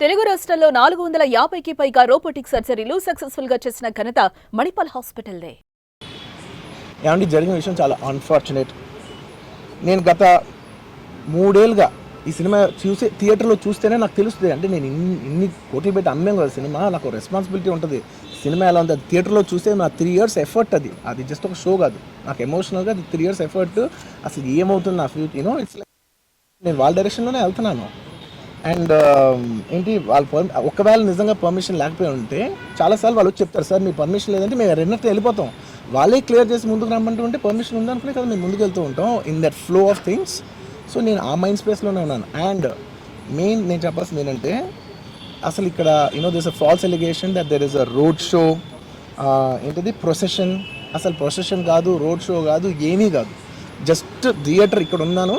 తెలుగు రాష్ట్రాల్లో 450కి పైగా రోబోటిక్ సర్జరీలు సక్సెస్ఫుల్ గా చేసిన ఘనత మణిపాల్ హాస్పిటల్దే. ఏమంటే జరిగిన విషయం చాలా అన్ఫార్చునేట్. నేను గత 3 ఏళ్ళుగా ఈ సినిమా థియేటర్లో చూస్తేనే నాకు తెలుస్తుంది. అంటే నేను ఇన్ని కోట్లు పెట్టి అమ్మాం కదా సినిమా, నాకు రెస్పాన్సిబిలిటీ ఉంటుంది. సినిమా ఎలా ఉంది అది థియేటర్లో చూస్తే నా 3 years ఎఫర్ట్, అది జస్ట్ ఒక షో కాదు. నాకు ఎమోషనల్గా అది 3 years ఎఫర్ట్. అసలు ఏమవుతుంది నా ఫ్యూచర్, ఇట్స్ లైక్ నేను వాళ్ళ డైరెక్షన్లోనే వెళ్తున్నాను. అండ్ ఏంటి వాళ్ళు ఒకవేళ నిజంగా పర్మిషన్ లేకపోయి ఉంటే చాలాసార్లు వాళ్ళు చెప్తారు, సార్ మీ పర్మిషన్ లేదంటే మేము రెండింటితో వెళ్ళిపోతాం. వాళ్ళే క్లియర్ చేసి ముందుకు రమ్మంటూ ఉంటే పర్మిషన్ ఉందనుకునే కదా మేము ముందుకు వెళ్తూ ఉంటాం in that flow of things. So నేను ఆ మైండ్ స్పేస్లోనే ఉన్నాను. అండ్ మెయిన్ నేను చెప్పాల్సింది ఏంటంటే, అసలు ఇక్కడ this a false allegation that there is a road show, ఏంటిది ప్రొసెషన్. అసలు ప్రొసెషన్ కాదు, రోడ్ షో కాదు, ఏమీ కాదు. జస్ట్ థియేటర్ ఇక్కడ ఉన్నాను,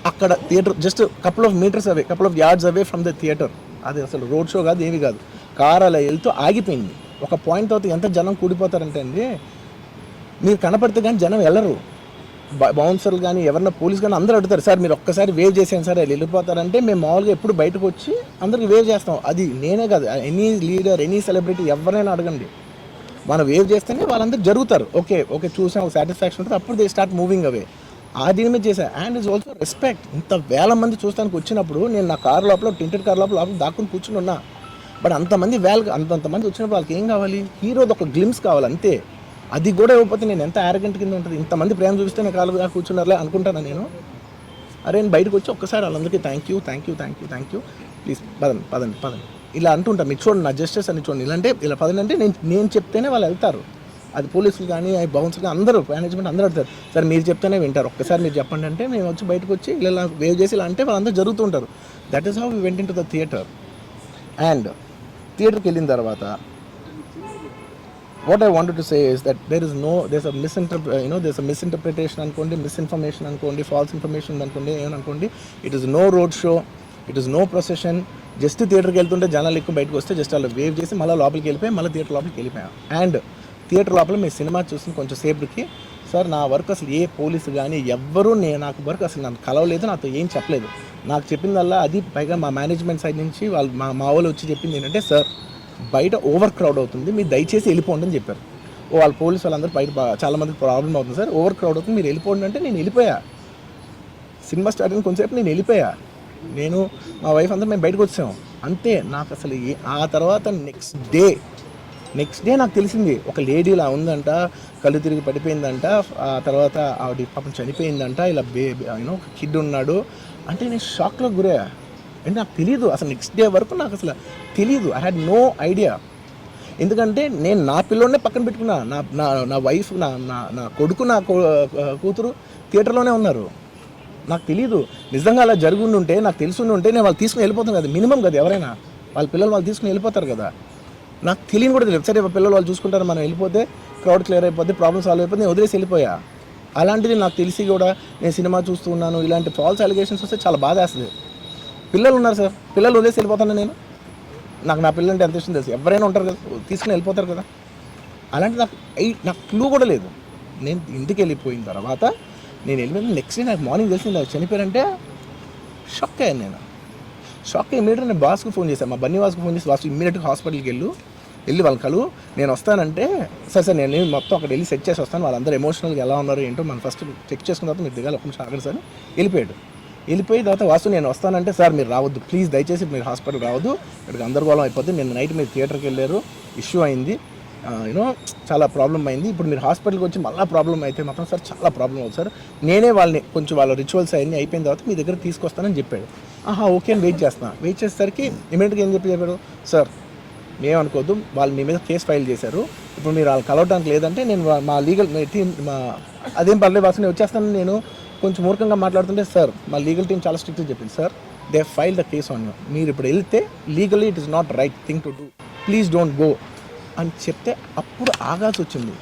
అక్కడ theatre just couple of metres away, couple of yards away from the theatre. అది అసలు రోడ్ షో కాదు, ఏమీ కాదు. కార్ అలా వెళ్తూ ఆగిపోయింది. ఒక పాయింట్ తర్వాత ఎంత జనం కూడిపోతారంటే అండి, మీరు కనపడితే కానీ జనం వెళ్ళరు. బౌన్సర్లు కానీ ఎవరన్నా పోలీస్ కానీ అందరూ అడుగుతారు, సార్ మీరు ఒక్కసారి వేవ్ చేసాను సార్ వాళ్ళు వెళ్ళిపోతారంటే మేము మామూలుగా ఎప్పుడు బయటకు వచ్చి అందరికి వేవ్ చేస్తాం. అది నేనే కాదు, ఎనీ లీడర్, ఎనీ సెలబ్రిటీ ఎవరైనా అడగండి, మనం వేవ్ చేస్తేనే వాళ్ళందరూ జరుగుతారు. ఓకే ఓకే చూసాం, ఒక సాటిస్ఫాక్షన్ ఉంటుంది, అప్పుడు దే స్టార్ట్ మూవింగ్ అవే. ఆ దీని మీద చేశాను. And it's also respect. ఇంత వేల మంది చూస్తానికి వచ్చినప్పుడు నేను నా కార్ లోపల, టెంటెడ్ కార్ లోపల దాక్కుని కూర్చుని ఉన్నా. బట్ అంతమంది అంతమంది వచ్చినప్పుడు వాళ్ళకి ఏం కావాలి, హీరోది ఒక గ్లిమ్స్ కావాలి అంతే. అది కూడా ఇవ్వకపోతే నేను ఎంత యారగెంట్ కింద ఉంటుంది. ఇంతమంది ప్రేమ చూపిస్తే నేను కాలు కూర్చున్నారులే అనుకుంటాను నేను. అరే నేను బయటకు వచ్చి ఒక్కసారి వాళ్ళందరికీ థ్యాంక్ యూ ప్లీజ్ పదండి ఇలా అంటుంటా. మీరు చూడండి నా జస్టిస్ అని చూడండి, ఇలాంటే ఇలా పదండి అంటే నేను చెప్తేనే వాళ్ళు వెళ్తారు. అది పోలీసులు కానీ బౌన్సర్ కానీ అందరూ, మేనేజ్మెంట్ అందరూ అడుగుతారు, సార్ మీరు చెప్తేనే వింటారు, ఒక్కసారి మీరు చెప్పండి అంటే మేము వచ్చి బయటకు వచ్చి ఇలా వేవ్ చేసి ఇలా అంటే వాళ్ళందరూ జరుగుతుంటారు. That is how we went in to the theatre. And థియేటర్కి వెళ్ళిన తర్వాత what I wanted to say is that there's a misinterpretation అనుకోండి, మిస్ఇన్ఫర్మేషన్ అనుకోండి, ఫాల్స్ ఇన్ఫర్మేషన్ అనుకోండి, ఏమనుకోండి, it is no road show, it is no procession. Just థియేటర్కి వెళ్తుంటే జనాలు ఎక్కువ బయటకు వస్తే జస్ట్ అలా వేవ్ చేసి మళ్ళీ లోపలికి వెళ్ళిపోయి మళ్ళీ థియేటర్ లోపలికి వెళ్ళిపోయాం. అండ్ థియేటర్ లోపల మీ సినిమా చూసిన కొంచెం సేపటికి, సార్ నా వర్క్ అసలు ఏ పోలీసు కానీ ఎవ్వరూ నాకు వర్క్ అసలు నన్ను కలవలేదు, నాతో ఏం చెప్పలేదు. నాకు చెప్పిందల్లా అది పైగా మా మేనేజ్మెంట్ సైడ్ నుంచి వాళ్ళు మా వాళ్ళు వచ్చి చెప్పింది ఏంటంటే, సార్ బయట ఓవర్ క్రౌడ్ అవుతుంది, మీరు దయచేసి వెళ్ళిపోండి అని చెప్పారు. వాళ్ళ పోలీసు వాళ్ళందరూ బయట చాలామందికి ప్రాబ్లం అవుతుంది, సార్ ఓవర్ క్రౌడ్ అవుతుంది మీరు వెళ్ళిపోండి అంటే నేను వెళ్ళిపోయా. సినిమా స్టార్ట్ అయిన కొంచెంసేపు నేను వెళ్ళిపోయా. నేను మా వైఫ్ అందరూ మేము బయటకు వచ్చాము అంతే. నాకు అసలు ఆ తర్వాత నెక్స్ట్ డే నాకు తెలిసింది, ఒక లేడీ ఇలా ఉందంట, కళ్ళు తిరిగి పడిపోయిందంట, ఆ తర్వాత ఆవిడ పాపం చనిపోయిందంట, ఇలా ఒక కిడ్ ఉన్నాడు అంటే నేను షాక్లో గురయ్యా. అంటే నాకు తెలియదు అసలు, నెక్స్ట్ డే వరకు నాకు అసలు తెలియదు. I had no idea. ఎందుకంటే నేను నా పిల్లోనే పక్కన పెట్టుకున్నా, నా వైఫ్, నా కొడుకు, నా కూతురు థియేటర్లోనే ఉన్నారు. నాకు తెలియదు. నిజంగా అలా జరుగుండి ఉంటే, నాకు తెలుసుండి ఉంటే నేను వాళ్ళు తీసుకుని వెళ్ళిపోతాను కదా, మినిమం కదా, ఎవరైనా వాళ్ళ పిల్లలు వాళ్ళు తీసుకుని వెళ్ళిపోతారు కదా. నాకు తెలియని కూడా తెలియదు. సరే పిల్లలు వాళ్ళు చూసుకుంటారు, మనం వెళ్ళిపోతే క్రౌడ్ క్లియర్ అయిపోతే, ప్రాబ్లమ్ సాల్వ్ అయిపోతే నేను వదిలేసి వెళ్ళిపోయా. అలాంటిది నాకు తెలిసి కూడా నేను సినిమా చూస్తూ ఉన్నాను, ఇలాంటి ఫాల్స్ అలిగేషన్స్ వస్తే చాలా బాధ వేస్తుంది. పిల్లలు ఉన్నారు సార్, పిల్లలు వదిలేసి వెళ్ళిపోతాను నేను. నాకు నా పిల్లలు అంటే ఎంత ఇష్టం తెలుసు, ఎవరైనా ఉంటారు కదా తీసుకుని వెళ్ళిపోతారు కదా. అలాంటి నాకు క్లూ కూడా లేదు. నేను ఇంటికి వెళ్ళిపోయిన తర్వాత నేను వెళ్ళిపోయిన నెక్స్ట్ డే నాకు మార్నింగ్ తెలిసింది చనిపోయారంటే షాక్ అయ్యాను నేను. షాక్ అయ్యి ఇమీడియట్గా నేను బాస్కి ఫోన్ చేశాను, మా బన్నీ వాస్కి ఫోన్ చేసి, వాసు ఇమీడియట్గా హాస్పిటల్కి వెళ్ళి వాళ్ళ కలు నేను వస్తానంటే, సార్ నేను మొత్తం అక్కడ వెళ్ళి సెట్ చేసి వస్తాను, వాళ్ళందరూ ఎమోషనల్గా ఎలా ఉన్నారు ఏంటో మనం ఫస్ట్ చెక్ చేసుకున్న తర్వాత మీరు దిగాలి, ఒక నిమిషం ఆగండి సార్. వెళ్ళిపోయిన తర్వాత వాసు నేను వస్తానంటే, సార్ మీరు రావద్దు ప్లీజ్, దయచేసి మీరు హాస్పిటల్ రావద్దు, ఇక్కడికి గందరగోళం అయిపోద్ది, నేను నైట్ మీరు థియేటర్కి వెళ్ళారు, ఇష్యూ అయింది, చాలా ప్రాబ్లం అయింది, ఇప్పుడు మీరు హాస్పిటల్కి వచ్చి మళ్ళీ ప్రాబ్లం అయితే మాత్రం సార్ చాలా ప్రాబ్లం అవుతుంది సార్, నేనే వాళ్ళని కొంచెం వాళ్ళ రిచువల్స్ అన్నీ అయిపోయిన తర్వాత మీ దగ్గర తీసుకొస్తానని చెప్పాడు. ఓకే అని వెయిట్ చేసేసరికి ఇమీడియట్గా ఏం చెప్పారు, సార్ మేమనుకోవద్దు, వాళ్ళు మీ మీద కేసు ఫైల్ చేశారు, ఇప్పుడు మీరు వాళ్ళు కలవడానికి లేదంటే నేను మా లీగల్ టీం అదేం పర్లేదు వాసు నేను వచ్చేస్తాను. నేను కొంచెం మూర్ఖంగా మాట్లాడుతుంటే, సార్ మా లీగల్ టీం చాలా స్ట్రిక్ట్గా చెప్పింది, sir they file the case on you, మీరు ఇప్పుడు వెళ్తే legally it is not right thing to do, please don't go అని చెప్తే అప్పుడు ఆగాల్సి వచ్చింది.